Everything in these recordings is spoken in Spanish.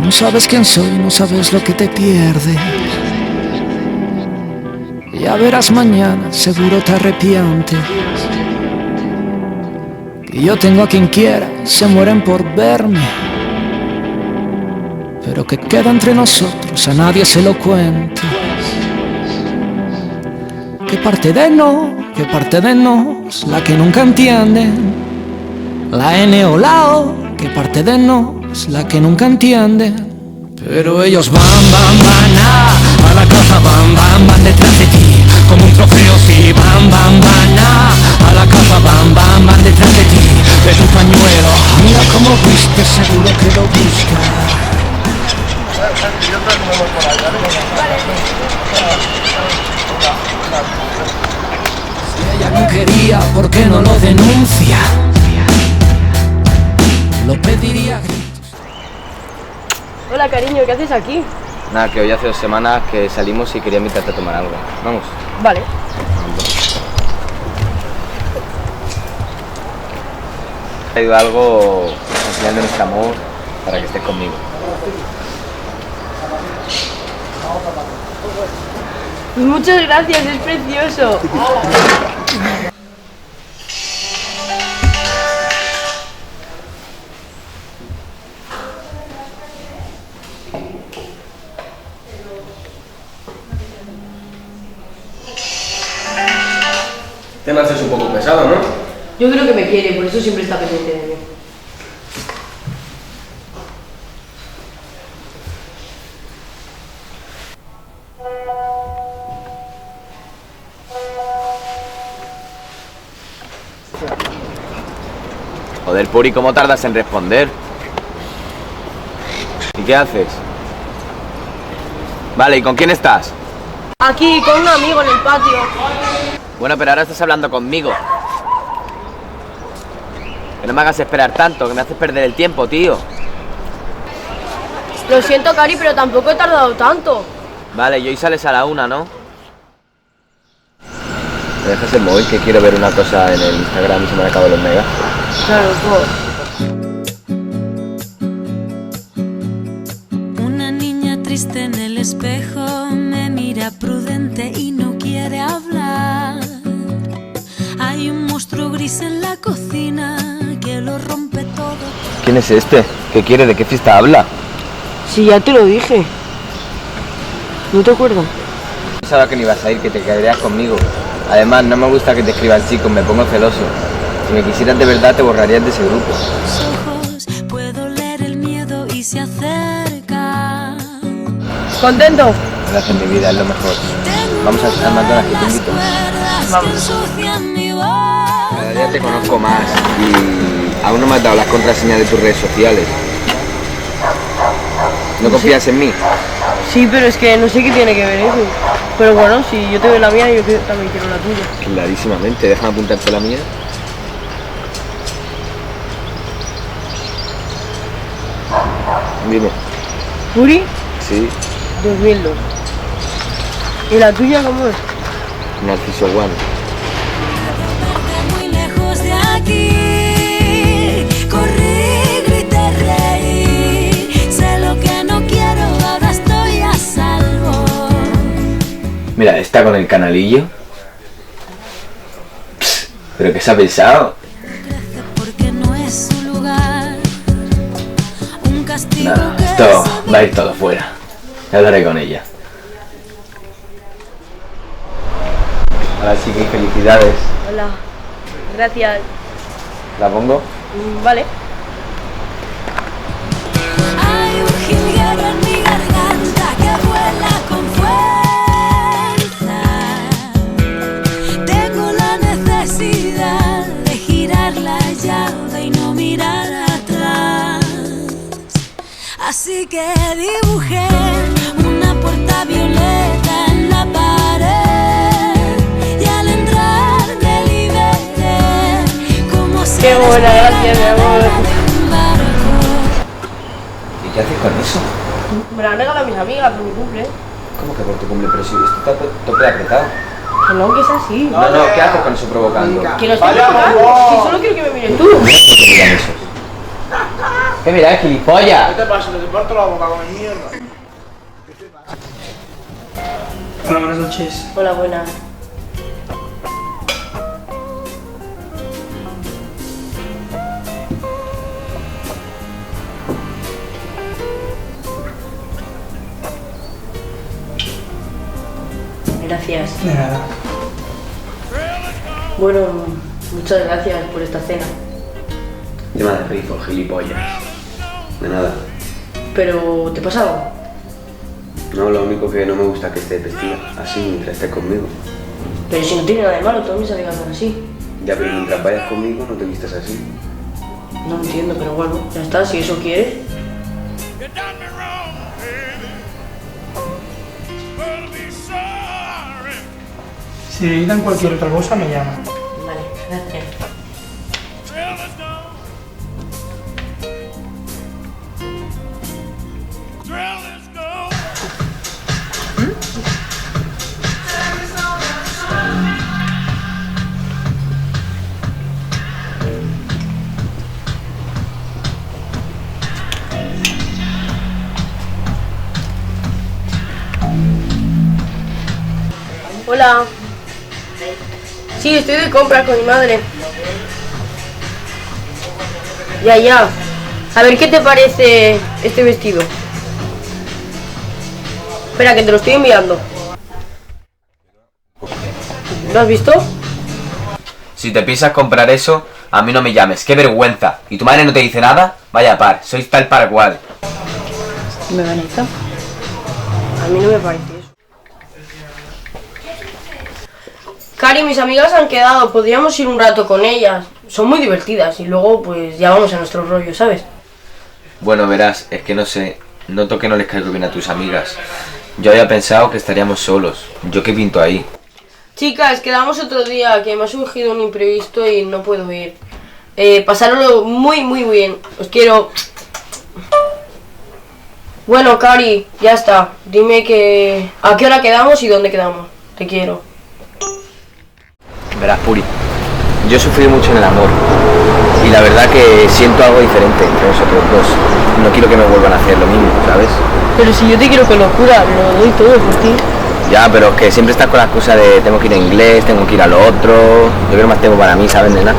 No sabes quién soy, no sabes lo que te pierdes. Ya verás mañana, seguro te arrepientes. Que yo tengo a quien quiera, se mueren por verme. Pero que queda entre nosotros, a nadie se lo cuente. Que parte de nos, la que nunca entienden. La N o la O, que parte de nos, la que nunca entienden. Pero ellos van a la caza, van detrás de ti. Como un trofeo, sí, van a la caza, van detrás de ti. De tu pañuelo, mira cómo viste, seguro que lo buscas. Si ella no quería, ¿por qué no lo denuncia? Lo pediría a gritos. Hola cariño, ¿qué haces aquí? Nada, que hoy hace 2 semanas que salimos y quería invitarte a tomar algo. Vamos. Vale. He traído algo enseñando nuestro amor para que estés conmigo. Muchas gracias, es precioso. Te me haces un poco pesado, ¿no? Yo creo que me quiere, por eso siempre está pendiente de mí. Joder, Puri, ¿cómo tardas en responder? ¿Y qué haces? Vale, ¿y con quién estás? Aquí, con un amigo en el patio. Bueno, pero ahora estás hablando conmigo. Que no me hagas esperar tanto, que me haces perder el tiempo, tío. Lo siento, Cari, pero tampoco he tardado tanto. Vale, y hoy sales a la 1, ¿no? ¿Me dejas el móvil? Que quiero ver una cosa en el Instagram y se me han acabado los megas. Claro, Una niña triste en el espejo me mira prudente y no quiere hablar. Hay un monstruo gris en la cocina que lo rompe todo. ¿Quién es este? ¿Qué quiere? ¿De qué fiesta habla? Sí, ya te lo dije. ¿No te acuerdas? Pensaba que no ibas a ir, que te quedarías conmigo. Además, no me gusta que te escriban chicos, me pongo celoso. Si me quisieras de verdad, te borrarías de ese grupo. Ojos, puedo leer el miedo y se acerca. ¿Contento? Gracias, mi vida, es lo mejor. Vamos al McDonald's, que te invito. Vamos. Cada día te conozco más y aún no me has dado las contraseñas de tus redes sociales. ¿No confías en mí? Sí, pero es que no sé qué tiene que ver eso. Pero bueno, si yo te doy la mía, yo también quiero la tuya. Clarísimamente, déjame apuntarte la mía. Dime. ¿Puri? Sí, 2002. ¿Y la tuya cómo es? Narciso One. Muy lejos de aquí, corrí, grité, reí. Sé lo que no quiero, ahora estoy a salvo. Mira, está con el canalillo. Psst, ¿pero qué se ha pensado? Crece porque no es su lugar. Un castigo Nada, que esto se va a ir todo fuera. Ya hablaré con ella. Ahora sí que felicidades. Hola. Gracias. ¿La pongo? Vale. Hay un jilguero en mi garganta que vuela con fuerza. Tengo la necesidad de girar la llave y no mirar atrás. Así que dibujé una puerta violeta en la pared y al entrar me liberé como si Qué buena, gracias, mi amor. ¿Y qué haces con eso? Me la han regalado mis amigas por mi cumple. ¿Cómo que por tu cumple? Pero si esto está tope apretado. Que no, que es así. No, no, ¿qué haces con eso provocando? Que no estoy provocando. Si solo quiero que me mires tú. Mira cómo te miran esos. ¿Qué miras, gilipollas? ¿Qué te pasa? ¿Te parto la boca con el mierda? ¿Qué te pasa? Hola, buenas noches. Hola, buenas. Gracias. De nada. Bueno, muchas gracias por esta cena. Tema de rifo, gilipollas. De nada. Pero, ¿te pasa algo? No, lo único que no me gusta es que estés vestida así mientras estés conmigo. Pero si no tiene nada de malo, todas mis amigas son así. Ya, pero mientras vayas conmigo no te vistas así. No entiendo, pero bueno, ya está, si eso quieres. Si necesitan cualquier otra cosa, me llaman. Vale, gracias. Hola. Sí, estoy de compras con mi madre. Ya. A ver, ¿qué te parece este vestido? Espera, que te lo estoy enviando. ¿Lo has visto? Si te piensas comprar eso, a mí no me llames. ¡Qué vergüenza! ¿Y tu madre no te dice nada? Vaya par, sois tal para cual. ¿Me van a ir? A mí no me parece eso. Cari, mis amigas han quedado, podríamos ir un rato con ellas. Son muy divertidas y luego pues ya vamos a nuestro rollo, ¿sabes? Bueno, verás, es que no sé. Noto que no les caigo bien a tus amigas. Yo había pensado que estaríamos solos. ¿Yo qué pinto ahí? Chicas, quedamos otro día, que me ha surgido un imprevisto y no puedo ir. Pasároslo muy bien. Os quiero. Bueno, Cari, ya está. Dime que... ¿a qué hora quedamos y dónde quedamos? Te quiero. Verás, Puri, yo he sufrido mucho en el amor. Y la verdad que siento algo diferente entre nosotros dos. No quiero que me vuelvan a hacer lo mismo, ¿sabes? Pero si yo te quiero con locura, lo doy todo por ti. Ya, pero es que siempre estás con la excusa de tengo que ir a inglés, tengo que ir a lo otro. Yo quiero más tiempo para mí, ¿sabes, nena?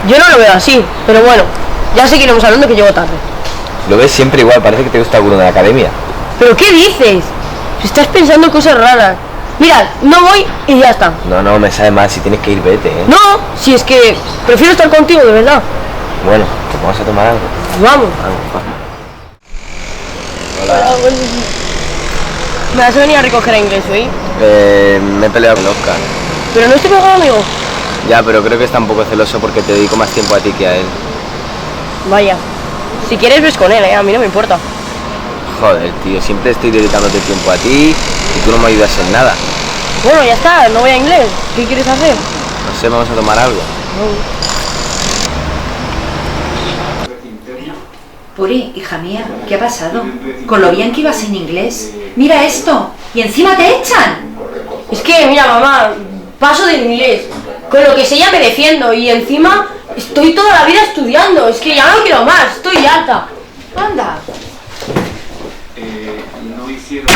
Yo no lo veo así, pero bueno, ya seguiremos hablando que llego tarde. Lo ves siempre igual, parece que te gusta alguno de la academia. ¿Pero qué dices? Estás pensando cosas raras. Mira, no voy y ya está. No, me sabe mal, si tienes que ir, vete, ¿eh? No, si es que prefiero estar contigo, de verdad. Bueno, pues vamos a tomar algo. Vamos. Hola. Buenos días. ¿Me vas a venir a recoger a inglés hoy? Me he peleado con Oscar. Pero no estoy pegado, amigo. Ya, pero creo que está un poco celoso porque te dedico más tiempo a ti que a él. Vaya. Si quieres ves con él, a mí no me importa. Joder, tío, siempre estoy dedicándote tiempo a ti y tú no me ayudas en nada. Bueno, ya está, no voy a inglés. ¿Qué quieres hacer? No sé, vamos a tomar algo. Puri, hija mía, ¿qué ha pasado? Con lo bien que ibas en inglés. Mira esto, y encima te echan. Es que, mira, mamá, paso de inglés. Con lo que sé ya me defiendo y encima estoy toda la vida estudiando. Es que ya no quiero más, estoy harta. Anda. No hicieron...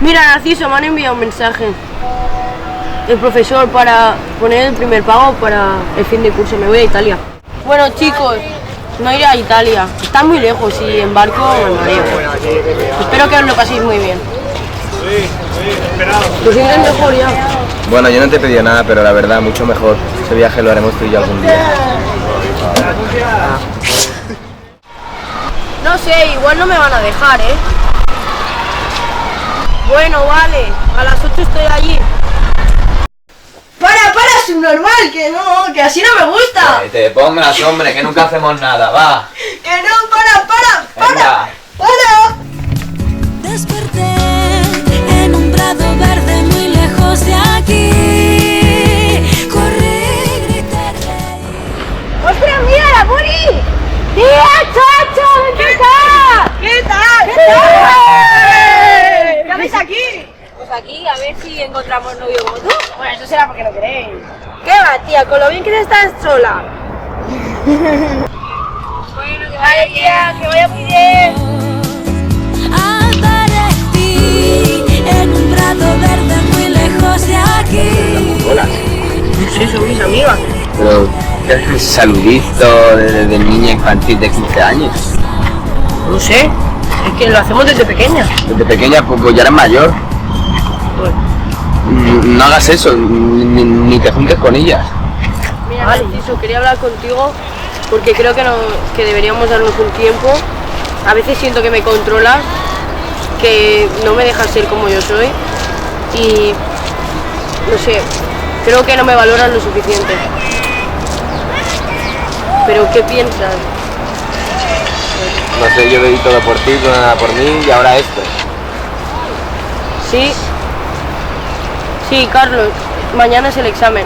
Mira, Narciso, me han enviado un mensaje. El profesor para poner el primer pago para el fin de curso. Me voy a Italia. Bueno, chicos, no iré a Italia. Está muy lejos y en barco me mareo. Espero que os lo paséis muy bien. Pues sientes mejor ya. Bueno, yo no te he pedido nada, pero la verdad, mucho mejor. Ese viaje lo haremos tú y yo algún día. No sé, igual no me van a dejar, ¿eh? Bueno, vale, a las 8 estoy allí. ¡Para, subnormal! Que no, que así no me gusta. Que te pongas, hombre, que nunca hacemos nada, va. ¡Que no, para! Venga. ¡Para! Desperté en un prado verde muy lejos de aquí. Corrí, grité, reí. ¡Ostras, mira la Puri! ¡Tía, chacho! ¡Ven acá! ¿Qué tal? ¿Qué haces aquí? Pues aquí, a ver si encontramos novio como tú. Bueno, eso será porque no queréis. Venga, tía, con lo bien que estás sola. Bueno, que vaya tía, que vaya muy bien. Aparecí en un prado verde muy lejos de aquí. Hola. No sé, son mis amigas. Pero, ¿qué es ese saludito de niña infantil de 15 años? No sé, es que lo hacemos desde pequeña. Desde pequeña, pues ya eres mayor. No hagas eso, ni te juntes con ellas. Mira, Narciso, quería hablar contigo porque creo que deberíamos darnos un tiempo. A veces siento que me controlas, que no me dejas ser como yo soy y no sé, creo que no me valoras lo suficiente. ¿Pero qué piensas? No sé, yo bebí todo por ti, tú nada por mí y ahora esto. Sí. Sí, Carlos, mañana es el examen.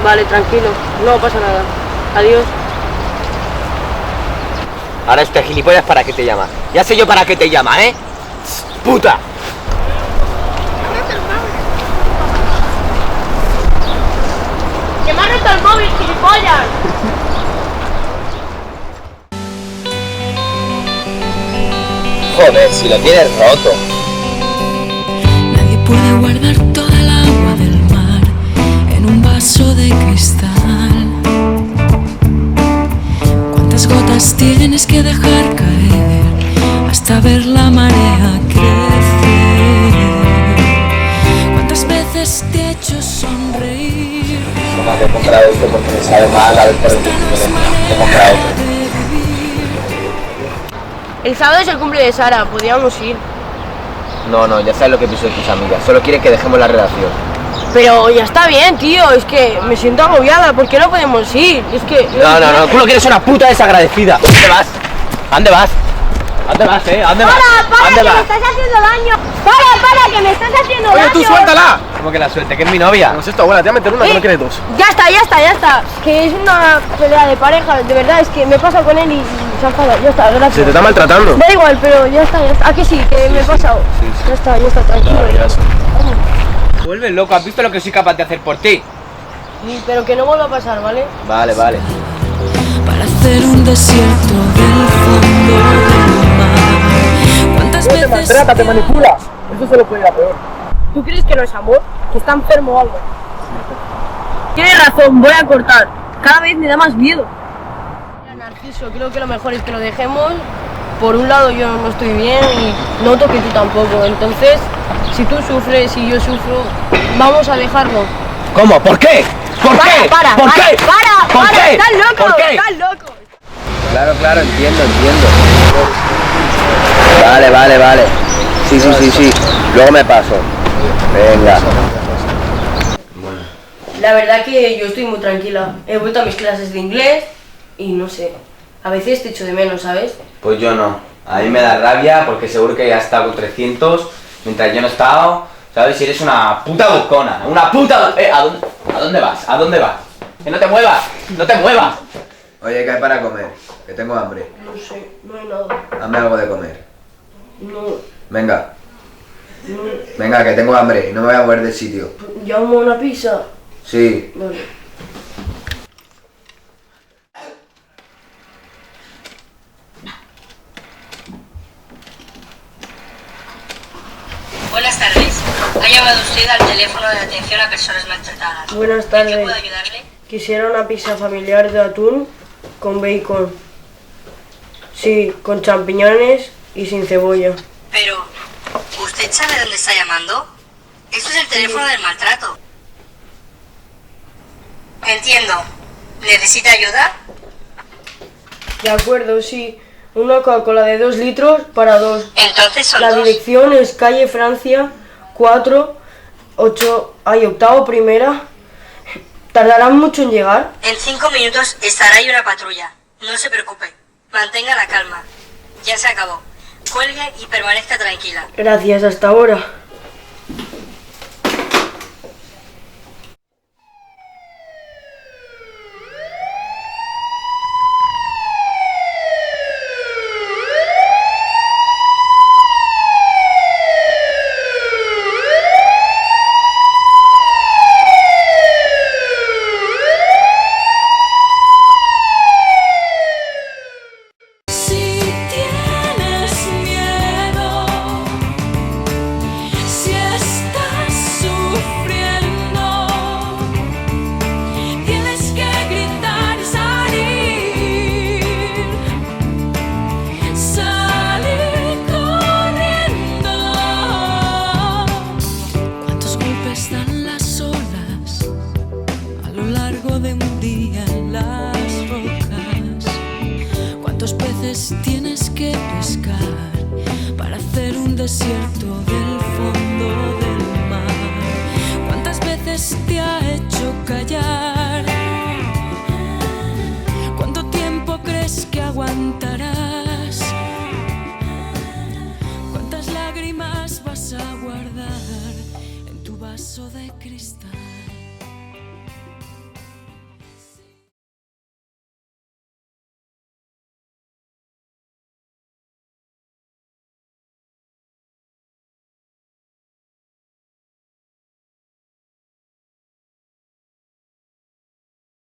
Vale, tranquilo, no pasa nada. Adiós. Ahora este gilipollas, ¿para qué te llama? Ya sé yo para qué te llama, ¿eh? ¡Puta! ¡Que me ha roto el móvil, gilipollas! Joder, si lo tienes roto. Nadie puede guardar toda el agua del mar en un vaso de cristal. ¿Cuántas gotas tienes que dejar caer hasta ver la marea crecer? ¿Cuántas veces te he hecho sonreír? No me he comprado esto porque me sabe mal a ver por el que he comprado otro. El sábado es el cumple de Sara, podríamos ir. No, ya sabes lo que pienso de tus amigas. Solo quieren que dejemos la relación. Pero ya está bien, tío, es que me siento agobiada, ¿por qué no podemos ir? Es que... No, tú lo que eres una puta desagradecida. ¿A dónde vas? ¿A dónde vas? ¿A dónde vas, ¿A dónde vas? ¡Para, ¿A dónde que vas? me estás haciendo daño! ¡Para, que me estás haciendo daño! Oye, tú suéltala. ¿Cómo que la suelte? Que es mi novia. No es esto, abuela, te voy a meter una que no quiere dos. Ya está. Es que es una pelea de pareja, de verdad, es que me pasa con él y se ha enfadado. Ya está, gracias. Se te está maltratando. Da igual, pero ya está. ¿A que sí? Que me he pasado. Ya está, tranquilo. Vuelves loco, ¿has visto lo que soy capaz de hacer por ti? Sí, pero que no vuelva a pasar, ¿vale? Vale. Para hacer un desierto del fondo del mar. ¿Cuántas Te veces maltrata, te manipula. Eso solo puede ir a peor. ¿Tú crees que no es amor? ¿Que está enfermo o algo? Tienes razón, voy a cortar. Cada vez me da más miedo. Mira, Narciso, creo que lo mejor es que lo dejemos. Por un lado yo no estoy bien y noto que tú tampoco. Entonces, si tú sufres y yo sufro, vamos a dejarlo. ¿Cómo? ¿Por qué? ¿Por qué? Para, ¿Por qué? ¿Por qué? ¡Estás loco! ¿Por qué? ¡Estás loco! Claro, entiendo. Vale. Sí. Luego me paso. Venga. La verdad que yo estoy muy tranquila. He vuelto a mis clases de inglés y no sé, a veces te echo de menos, ¿sabes? Pues yo no. A mí me da rabia porque seguro que ya está con 300 mientras yo no he estado. ¿Sabes? Y eres una puta buscona. Una puta... ¿A dónde vas? ¿A dónde vas? ¡Que no te muevas! ¡No te muevas! Oye, ¿qué hay para comer? Que tengo hambre. No sé, no hay nada. Dame algo de comer. No, Venga. Venga, que tengo hambre y no me voy a mover del sitio. llamo una pizza. Sí. Vale. Buenas tardes. Ha llamado usted al teléfono de atención a personas maltratadas. Buenas ¿En tardes. qué puedo ayudarle? Quisiera una pizza familiar de atún con bacon. Sí, con champiñones y sin cebolla. Pero, ¿usted sabe dónde está llamando? Esto es el teléfono del maltrato. Entiendo. ¿Necesita ayuda? De acuerdo, sí. Una Coca-Cola de 2 litros para 2. Entonces son La dos. dirección es calle Francia 4, 8, octavo primera. ¿Tardarán mucho en llegar? En 5 minutos estará ahí una patrulla. No se preocupe. Mantenga la calma. Ya se acabó. Cuelgue y permanezca tranquila. Gracias, hasta ahora. mares tienes que pescar para hacer un desierto